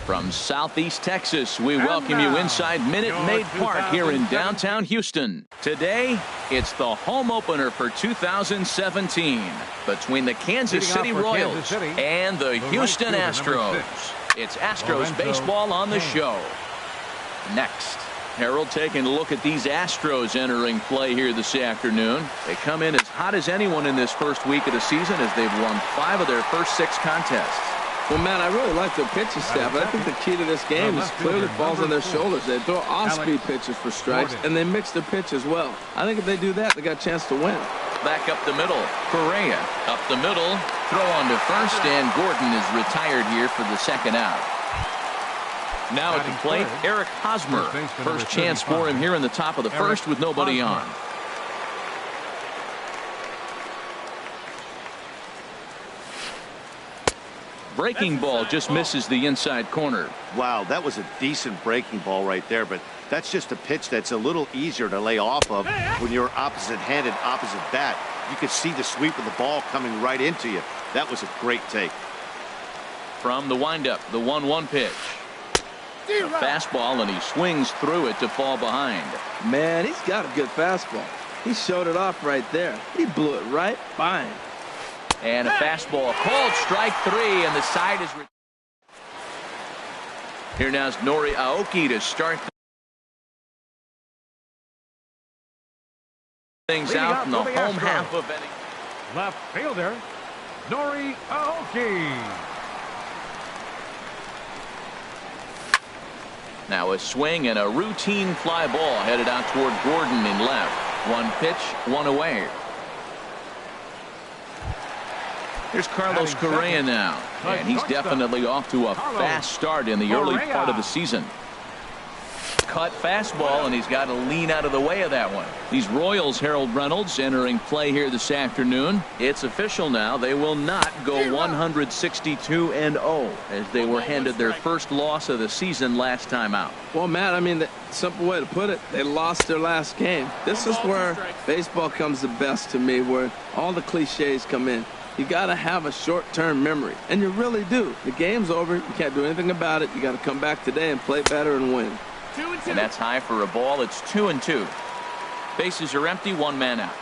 From Southeast Texas, we welcome you inside Minute Maid Park here in downtown Houston. Today, it's the home opener for 2017 between the Kansas City Royals and the Houston Astros. It's Astros baseball on the show. Next, Harold taking a look at these Astros entering play here this afternoon. They come in as hot as anyone in this first week of the season as they've won 5 of their first 6 contests. Well, man, I really like their pitching staff, but I think the key to this game is clearly falls on their shoulders. They throw off-speed pitches for strikes, and they mix their pitch as well. I think if they do that, they got a chance to win. Back up the middle. Correa up the middle. Throw on to first, and Gordon is retired here for the second out. Now at the plate, Eric Hosmer. First chance for him here in the top of the first with nobody on. Breaking ball just misses the inside corner. Wow, that was a decent breaking ball right there, but that's just a pitch that's a little easier to lay off of when you're opposite-handed, opposite bat. You could see the sweep of the ball coming right into you. That was a great take. From the windup, the 1-1 pitch. A fastball, and he swings through it to fall behind. Man, he's got a good fastball. He showed it off right there. He blew it right by him. And a fastball called strike 3, and the side is. Here now is Nori Aoki to start things out in the home half of inning. Left fielder, Nori Aoki. Now a swing and a routine fly ball headed out toward Gordon in left. 1 pitch, 1 away. Here's Carlos Correa now, and he's definitely off to a fast start in the early part of the season. Cut fastball, and he's got to lean out of the way of that one. These Royals, Harold Reynolds, entering play here this afternoon. It's official now. They will not go 162-0 as they were handed their first loss of the season last time out. Well, Matt, I mean, the simple way to put it, they lost their last game. This is where baseball comes the best to me, where all the cliches come in. You got to have a short-term memory, and you really do. The game's over. You can't do anything about it. You got to come back today and play better and win. 2-2. And that's high for a ball. It's 2-2. Bases are empty. 1 man out.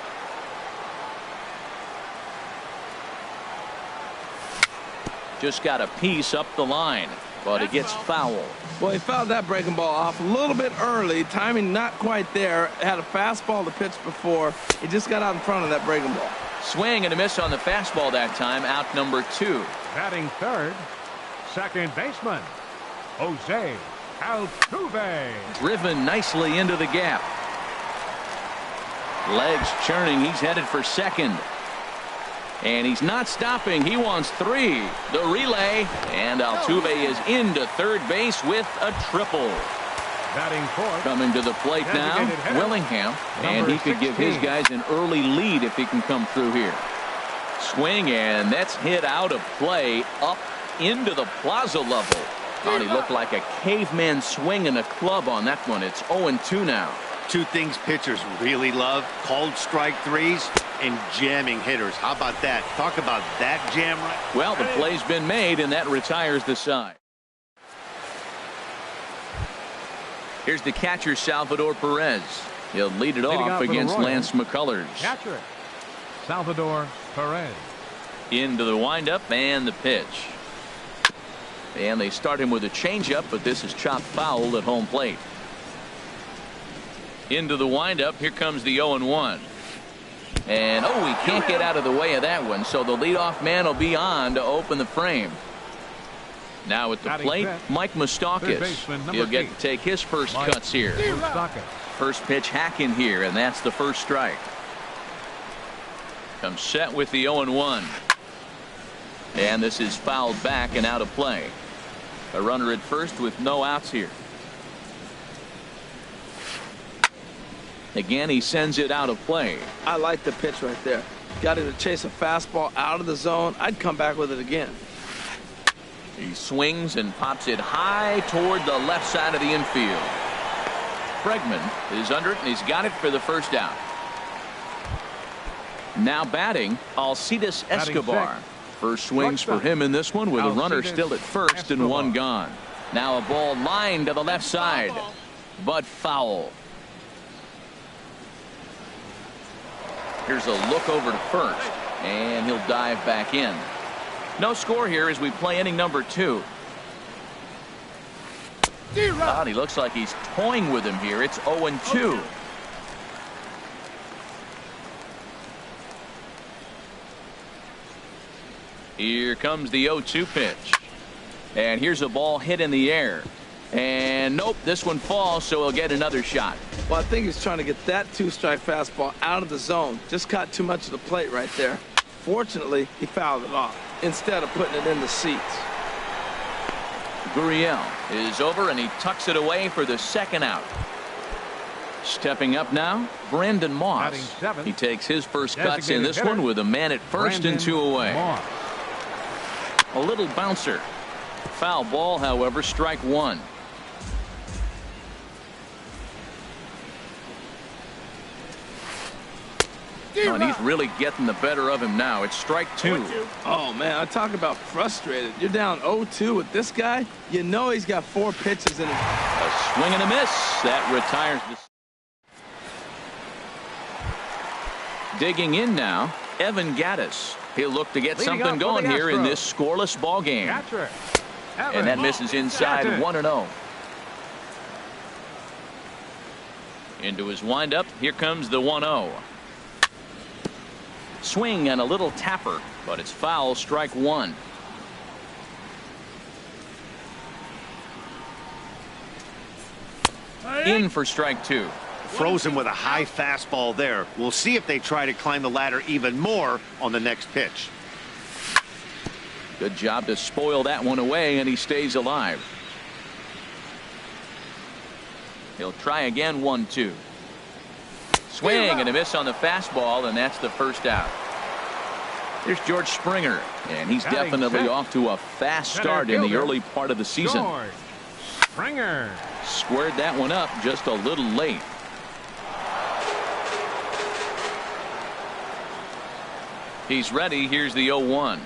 Just got a piece up the line, but it gets foul. Well, he fouled that breaking ball off a little bit early. Timing not quite there. Had a fastball to pitch before. He just got out in front of that breaking ball. Swing and a miss on the fastball that time. Out number 2. Batting third, second baseman, Jose Altuve. Driven nicely into the gap. Legs churning. He's headed for second. And he's not stopping. He wants 3. The relay. And Altuve is into third base with a triple. Batting fourth, coming to the plate now, Willingham, and he could give his guys an early lead if he can come through here. Swing, and that's hit out of play up into the plaza level. Oh, he looked like a caveman swinging a club on that one. It's 0-2 now. 2 things pitchers really love: called strike 3s and jamming hitters. How about that? Talk about that jam right. Well, the play's been made, and that retires the side. Here's the catcher, Salvador Perez. He'll lead it off against Lance McCullers. Catcher, Salvador Perez. Into the windup and the pitch. And they start him with a changeup, but this is chopped foul at home plate. Into the windup. Here comes the 0-1. And, he can't get out of the way of that one, so the leadoff man will be on to open the frame. Now at the plate, Mike Moustakas. He'll get to take his first cuts here. First pitch hacking here, and that's the first strike. Comes set with the 0-1. And this is fouled back and out of play. A runner at first with no outs here. Again, he sends it out of play. I like the pitch right there. Got him to chase a fastball out of the zone. I'd come back with it again. He swings and pops it high toward the left side of the infield. Bregman is under it, and he's got it for the first out. Now batting, Alcides Escobar. First swings for him in this one with a runner still at first and 1 gone. Now a ball lined to the left side, but foul. Here's a look over to first, and he'll dive back in. No score here as we play inning number 2. He looks like he's toying with him here. It's 0-2. Here comes the 0-2 pitch. And here's a ball hit in the air. And nope, this one falls, so he'll get another shot. Well, I think he's trying to get that 2-strike fastball out of the zone. Just caught too much of the plate right there. Fortunately, he fouled it off instead of putting it in the seats. Gurriel is over, and he tucks it away for the second out. Stepping up now, Brandon Moss. He takes his first cuts in this one with a man at first and 2 away. A little bouncer. Foul ball, however, strike 1. Oh, and he's really getting the better of him now. It's strike 2. Oh, man, I talk about frustrated. You're down 0-2 with this guy. You know he's got 4 pitches in him. A swing and a miss. That retires the... Digging in now, Evan Gattis. He'll look to get something going here in this scoreless ball game. And that misses inside 1-0. Into his windup. Here comes the 1-0. Swing and a little tapper, but it's foul, strike 1. In for strike 2. Frozen with a high fastball there. We'll see if they try to climb the ladder even more on the next pitch. Good job to spoil that one away, and he stays alive. He'll try again, 1-2. Swing and a miss on the fastball, and that's the first out. Here's George Springer, and he's definitely off to a fast start in the early part of the season. George Springer squared that one up just a little late. He's ready. Here's the 0-1.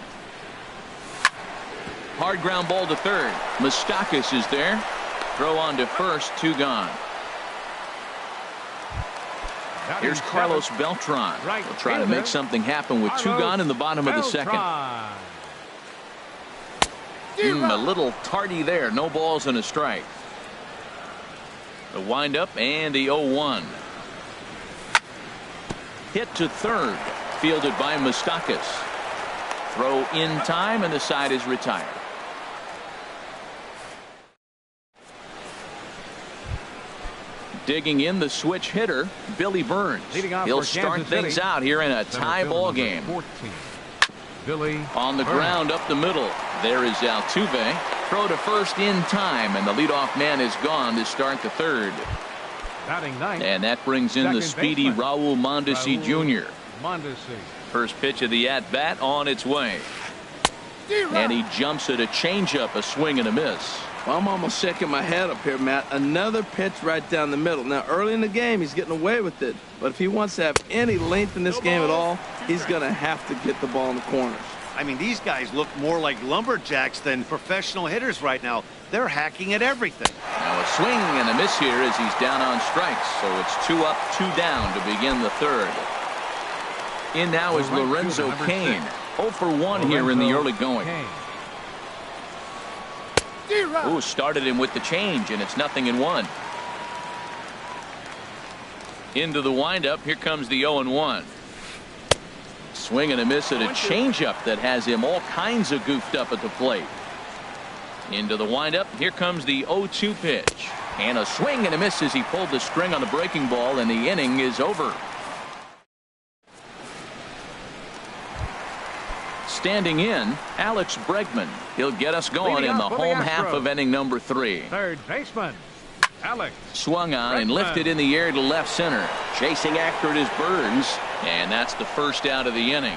Hard ground ball to third. Moustakas is there. Throw on to first, 2 gone. Here's Carlos Beltran. He'll try to make something happen with 2 gone in the bottom of the second. A little tardy there. No balls and a strike. The windup and the 0-1. Hit to third. Fielded by Moustakas. Throw in time, and the side is retired. Digging in, the switch hitter, Billy Burns. He'll start things out here in a tie ball game. On the ground up the middle. There is Altuve. Throw to first in time, and the leadoff man is gone to start the third. And that brings in the speedy Raul Mondesi Jr. First pitch of the at-bat on its way. And he jumps at a changeup, a swing and a miss. Well, I'm almost shaking my head up here, Matt. Another pitch right down the middle. Now, early in the game, he's getting away with it. But if he wants to have any length in this game at all, he's going to have to get the ball in the corners. I mean, these guys look more like lumberjacks than professional hitters right now. They're hacking at everything. Now a swing and a miss here as he's down on strikes. So it's 2 up, 2 down to begin the third. In now is Lorenzo Cain. 0 for 1 here in the early going. Ooh, started him with the change, and it's 0-1. Into the windup. Here comes the 0-1. Swing and a miss at a changeup that has him all kinds of goofed up at the plate. Into the windup. Here comes the 0-2 pitch. And a swing and a miss as he pulled the string on the breaking ball, and the inning is over. Standing in, Alex Bregman. He'll get us going in the home half of inning number 3. Third baseman, Alex. Swung on and lifted in the air to left center. Chasing after it is Burns, and that's the first out of the inning.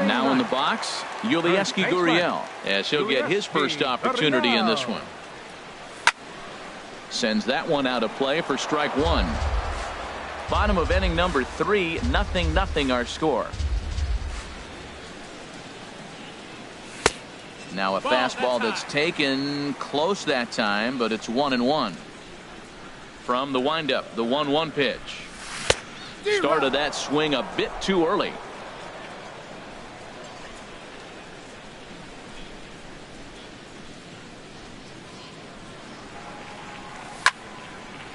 Now in the box, Yulieski Gurriel, as he'll get his first opportunity in this one. Sends that one out of play for strike 1. Bottom of inning number 3, 0-0 our score. Now a fastball that's taken close that time, but it's 1-1. From the windup, the 1-1 pitch. Started that swing a bit too early.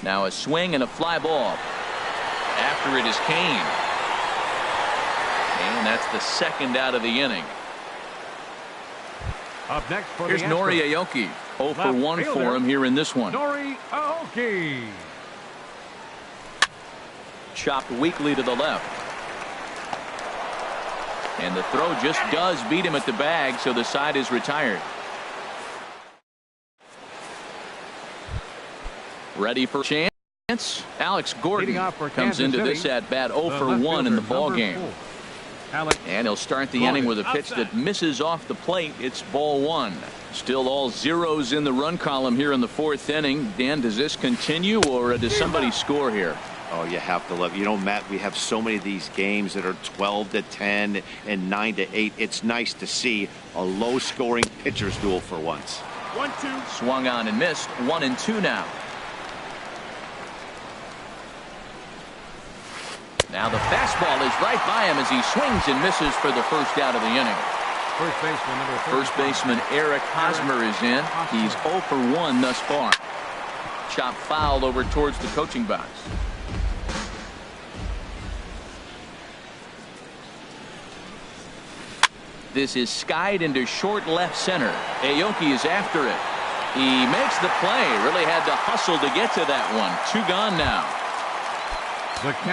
Now a swing and a fly ball. After it is Cain. And that's the second out of the inning. Up next for Here's the Nori Astros. Aoki. 0 for 1 for him here in this one. Nori Aoki. Chopped weakly to the left. And the throw just does beat him at the bag, so the side is retired. Ready for chance. Alex Gordon comes into this at bat 0 for 1 in the ball game. And he'll start the inning with a pitch that misses off the plate. It's ball 1. Still all zeros in the run column here in the 4th inning. Dan, does this continue, or does somebody score here? Oh, you have to love, Matt, we have so many of these games that are 12-10 and 9-8. It's nice to see a low scoring pitcher's duel for once. 1-2. Swung on and missed. 1-2 now. Now the fastball is right by him as he swings and misses for the first out of the inning. First baseman Eric Hosmer is in. He's 0 for 1 thus far. Chop foul over towards the coaching box. This is skied into short left center. Aoki is after it. He makes the play. Really had to hustle to get to that one. 2 gone now.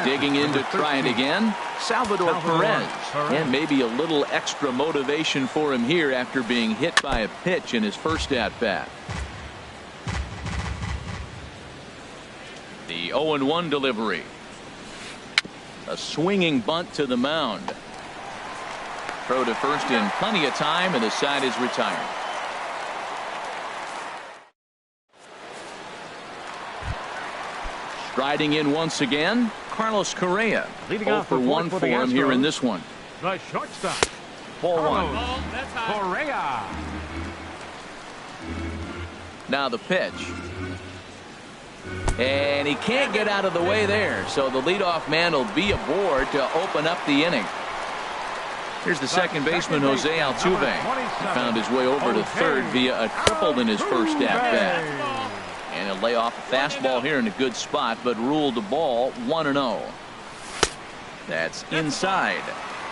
Digging in to try it again, Salvador Perez. And maybe a little extra motivation for him here after being hit by a pitch in his first at-bat. The 0-1 delivery. A swinging bunt to the mound. Throw to first in plenty of time, and the side is retired. Striding in once again, Carlos Correa. 0 for 1 for him here in this one. The shortstop. Ball 1. Correa. Now the pitch. And he can't get out of the way there, so the leadoff man will be aboard to open up the inning. Here's the second baseman, Jose Altuve. He found his way over to third via a triple in his first at-bat. And he'll lay off a fastball here in a good spot, but ruled the ball 1-0. That's inside.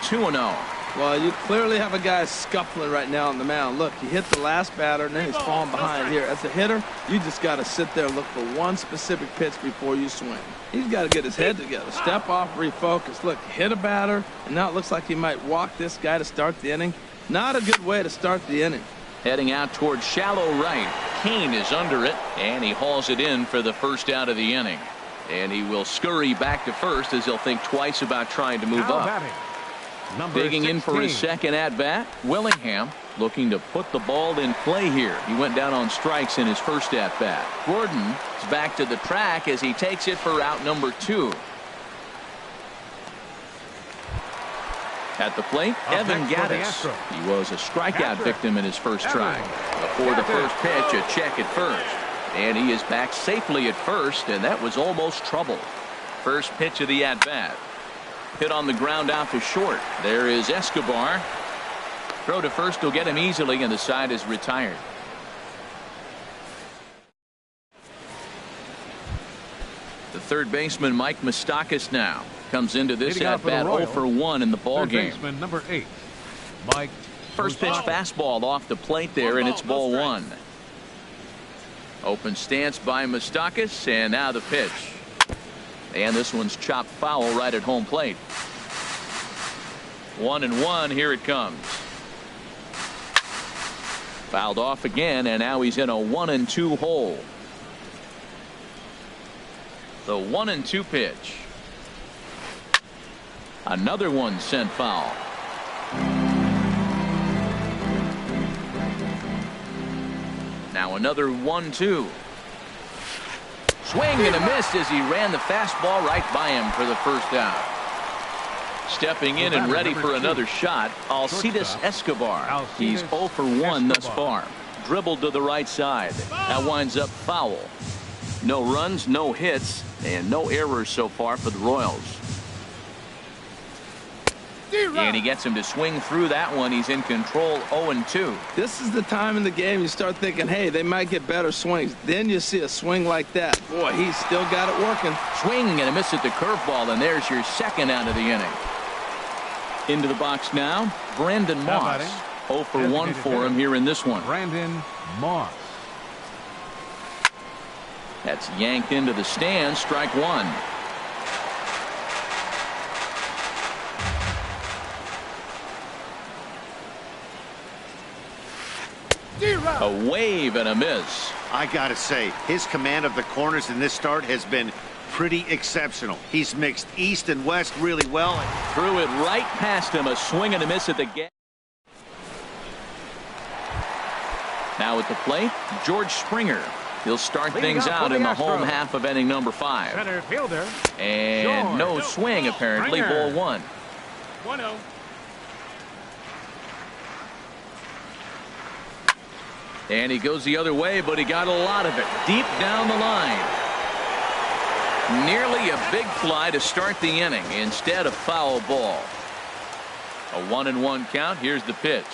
2-0. Well, you clearly have a guy scuffling right now on the mound. Look, he hit the last batter, and then he's falling behind here. As a hitter, you just got to sit there and look for one specific pitch before you swing. He's got to get his head together, step off, refocus. Look, hit a batter, and now it looks like he might walk this guy to start the inning. Not a good way to start the inning. Heading out towards shallow right. Cain is under it, and he hauls it in for the first out of the inning. And he will scurry back to first as he'll think twice about trying to move up. Digging in for his second at-bat, Willingham looking to put the ball in play here. He went down on strikes in his first at-bat. Gordon is back to the track as he takes it for out number 2. At the plate, Evan Gattis. He was a strikeout victim in his first try. Before the first pitch, a check at first. And he is back safely at first, and that was almost trouble. First pitch of the at-bat. Hit on the ground out to short. There is Escobar. Throw to first will get him easily, and the side is retired. The third baseman, Mike Moustakas, now comes into this at-bat 0 for 1 in the ball game. Baseman number 8, Mike. First pitch fastball off the plate there, and it's ball 1. Open stance by Moustakas, and now the pitch. And this one's chopped foul right at home plate. 1-1, here it comes. Fouled off again, and now he's in a 1-2 hole. The 1-2 pitch. Another one sent foul. Now another 1-2. Swing and a miss as he ran the fastball right by him for the first out. Stepping in and ready for another shot, Alcides Escobar. He's 0 for 1 thus far. Dribbled to the right side. That winds up foul. No runs, no hits, and no errors so far for the Royals. And he gets him to swing through that one. He's in control, 0-2. This is the time in the game you start thinking, hey, they might get better swings. Then you see a swing like that. Boy, he's still got it working. Swing and a miss at the curveball, and there's your second out of the inning. Into the box now, Brandon Moss. 0 for 1 for him here in this one. Brandon Moss. That's yanked into the stand, strike one. A wave and a miss. I gotta say, his command of the corners in this start has been pretty exceptional. He's mixed east and west really well. Threw it right past him. A swing and a miss at the gap. Now at the plate, George Springer. He'll start things out in the home half of inning number 5. Center fielder. And no swing apparently. Ball 1. 1-0. And he goes the other way, but he got a lot of it deep down the line. Nearly a big fly to start the inning instead of foul ball. A 1-1 count. Here's the pitch.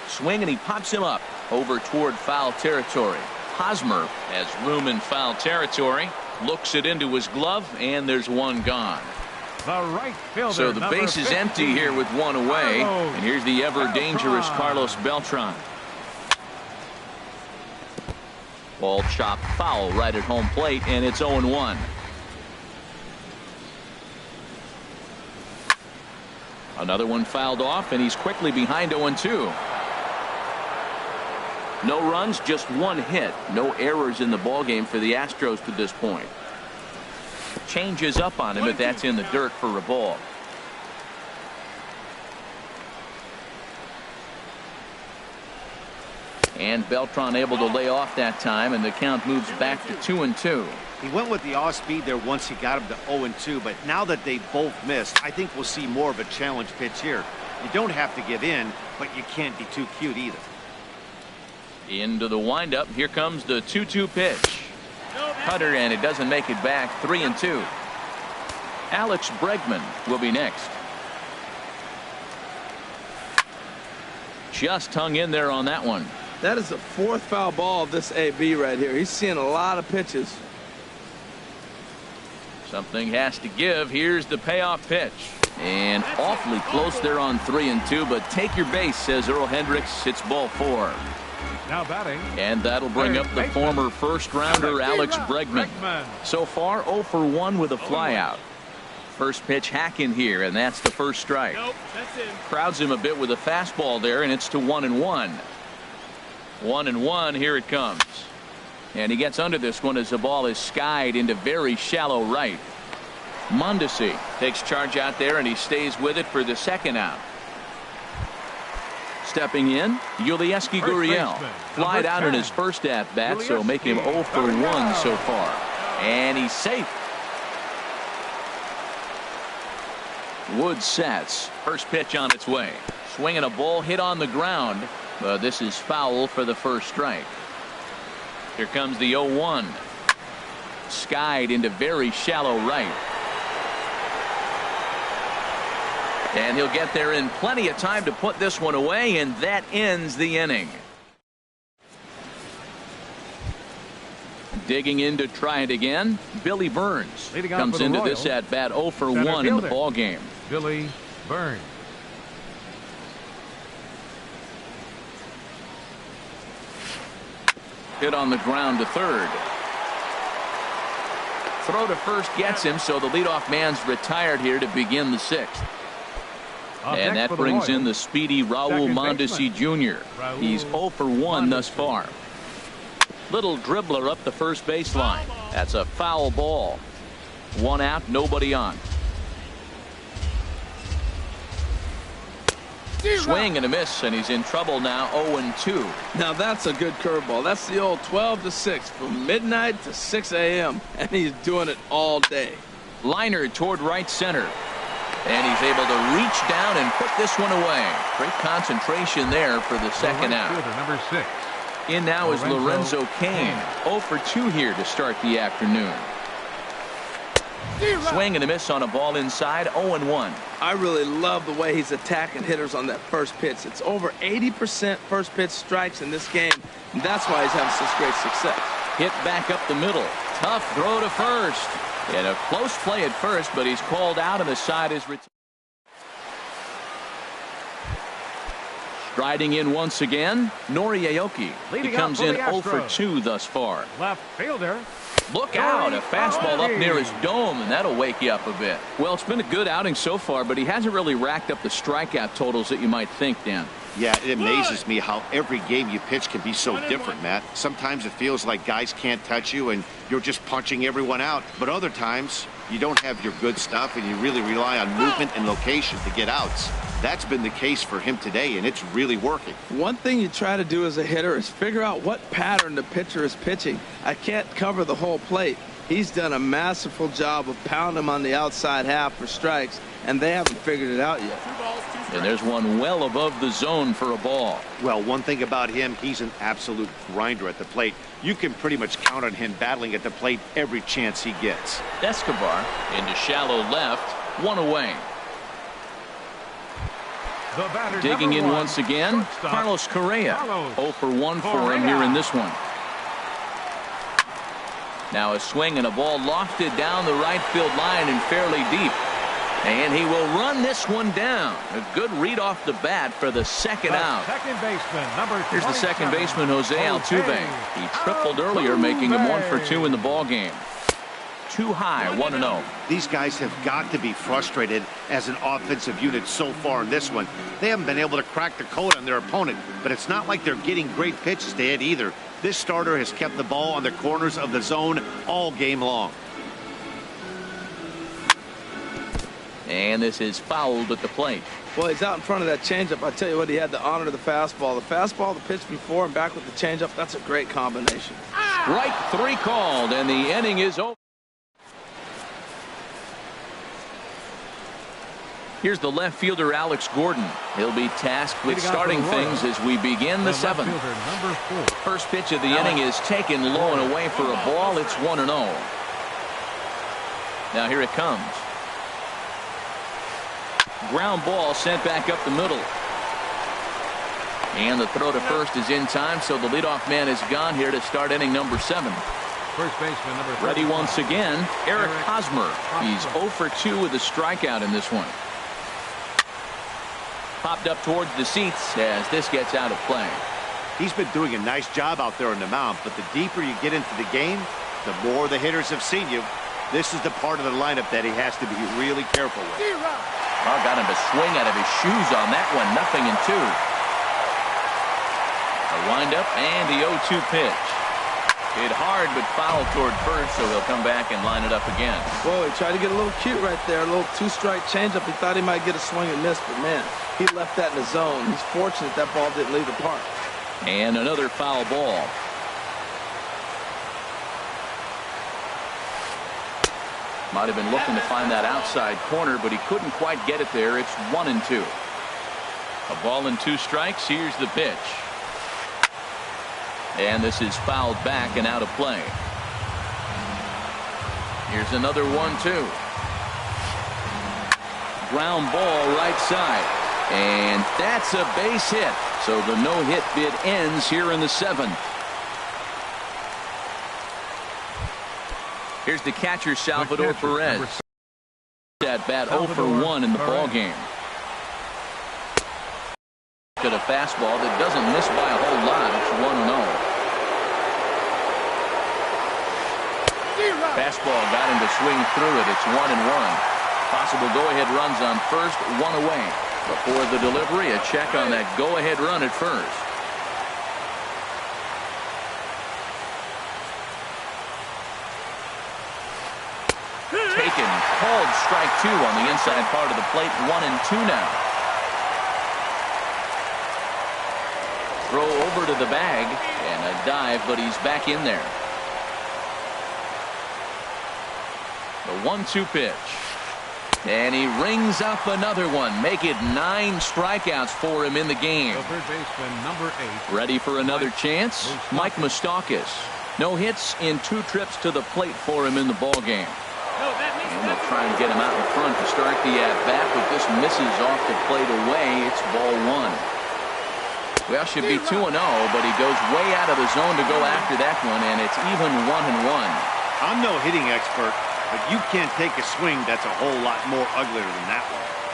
Swing, and he pops him up over toward foul territory. Hosmer has room in foul territory. Looks it into his glove, and there's one gone. The right fielder. So the base is empty here with one away. And here's the ever dangerous Carlos Beltran. Ball chopped foul right at home plate, and it's 0-1. Another one fouled off, and he's quickly behind 0-2. No runs, just one hit. No errors in the ballgame for the Astros to this point. Changes up on him, but that's in the dirt for a ball. And Beltran able to lay off that time, and the count moves back to 2-2. He went with the off speed there once he got him to 0-2, but now that they both missed, I think we'll see more of a challenge pitch here. You don't have to give in, but you can't be too cute either. Into the windup. Here comes the 2-2 pitch. Cutter, and it doesn't make it back. 3-2. Alex Bregman will be next. Just hung in there on that one. That is the 4th foul ball of this AB right here. He's seeing a lot of pitches. Something has to give. Here's the payoff pitch. And awfully close there on 3-2, but take your base, says Earl Hendricks. It's ball 4. Now batting. And that'll bring up the former first-rounder Alex Bregman. So far, 0 for 1 with a flyout. First pitch hack in here, and that's the first strike. Crowds him a bit with a fastball there, and it's to 1-1. 1-1. Here it comes. And he gets under this one as the ball is skied into very shallow right. Mondesi takes charge out there, and he stays with it for the second out. Stepping in, Yulieski Gurriel. Flied out in his first at-bat, so make him 0 for 1 so far. And he's safe. Wood sets. First pitch on its way. Swinging a ball hit on the ground, but this is foul for the first strike. Here comes the 0-1. Skied into very shallow right. And he'll get there in plenty of time to put this one away, and that ends the inning. Digging in to try it again, Billy Burns comes into this at bat 0 for 1 in the ball game. Billy Burns. Hit on the ground to third. Throw to first gets him, so the leadoff man's retired here to begin the 6th. And that brings in the speedy Raul Mondesi Jr. He's 0 for 1 thus far. Little dribbler up the first baseline. That's a foul ball. 1 out, nobody on. Swing and a miss, and he's in trouble now. 0-2. Now that's a good curveball. That's the old 12 to 6 from midnight to 6 a.m. and he's doing it all day. Liner toward right center. And he's able to reach down and put this one away. Great concentration there for the second out. Number 6. In now is Lorenzo Cain. 0 for 2 here to start the afternoon. Swing and a miss on a ball inside. 0-1. I really love the way he's attacking hitters on that first pitch. It's over 80% first pitch strikes in this game, and that's why he's having such great success. Hit back up the middle. Tough throw to first. And a close play at first, but he's called out and the side is retired. Striding in once again, Nori Aoki. He comes in 0 for 2 thus far. Left fielder. Look out, a fastball up near his dome, and that'll wake you up a bit. Well, it's been a good outing so far, but he hasn't really racked up the strikeout totals that you might think, Dan. Yeah, it amazes me how every game you pitch can be so different, Matt. Sometimes it feels like guys can't touch you and you're just punching everyone out. But other times, you don't have your good stuff and you really rely on movement and location to get outs. That's been the case for him today, and it's really working. One thing you try to do as a hitter is figure out what pattern the pitcher is pitching. I can't cover the whole plate. He's done a masterful job of pounding him on the outside half for strikes, and they haven't figured it out yet. And there's one well above the zone for a ball. Well, one thing about him, he's an absolute grinder at the plate. You can pretty much count on him battling at the plate every chance he gets. Escobar into shallow left, 1 away. Digging in once again, Carlos Correa. 0 for 1 for him here in this one. Now a swing and a ball lofted down the right field line and fairly deep. And he will run this one down. A good read off the bat for the second out. Second baseman, number 27. Here's the second baseman, Jose Altuve. He tripled earlier, making him 1 for 2 in the ball game. Too high, 1-0. These guys have got to be frustrated as an offensive unit so far in this one. They haven't been able to crack the code on their opponent, but it's not like they're getting great pitches to hit either. This starter has kept the ball on the corners of the zone all game long. And this is fouled at the plate. Well, he's out in front of that changeup. I tell you what, he had the honor of the fastball. The fastball, the pitch before, and back with the changeup, that's a great combination. Strike 3 called, and the inning is over. Here's the left fielder, Alex Gordon. He'll be tasked with starting things as we begin the 7th. First pitch of the inning is taken low and away for a ball. It's 1-0. Now here it comes. Ground ball sent back up the middle. And the throw to first is in time, so the leadoff man is gone here to start inning number 7. First baseman, number Ready once again, Eric Hosmer. He's 0 for 2 with a strikeout in this one. Popped up towards the seats as this gets out of play. He's been doing a nice job out there on the mound, but the deeper you get into the game, the more the hitters have seen you. This is the part of the lineup that he has to be really careful with. Well, got him to swing out of his shoes on that one. 0-2. A windup and the 0-2 pitch. Hit hard but foul toward first, so he'll come back and line it up again. Whoa, he tried to get a little cute right there. A little 2-strike changeup. He thought he might get a swing and miss, but man, he left that in the zone. He's fortunate that ball didn't leave the park. And another foul ball. Might have been looking to find that outside corner, but he couldn't quite get it there. It's 1-2. A ball and 2 strikes. Here's the pitch. And this is fouled back and out of play. Here's another 1-2. Ground ball right side. And that's a base hit. So the no-hit bid ends here in the 7th. Here's the catcher, Salvador Perez. At bat 0 for 1 in the ball game. At a fastball that doesn't miss by a whole lot. It's 1-0. Fastball got him to swing through it. It's 1-1. Possible go-ahead runs on first, 1 away. Before the delivery, a check on that go-ahead run at first. Taken, called strike 2 on the inside part of the plate. 1-2 now. Throw over to the bag and a dive, but he's back in there. The 1-2 pitch. And he rings up another one. Make it 9 strikeouts for him in the game. The third baseman, number 8. Ready for another chance? Mike Moustakas. No hits in 2 trips to the plate for him in the ball game. And they'll try and get him out in front to start the at-bat, but this misses off the plate away. It's ball 1. Well, should be 2-0, but he goes way out of the zone to go after that one, and it's even 1-1. I'm no hitting expert, but you can't take a swing that's a whole lot more uglier than that one.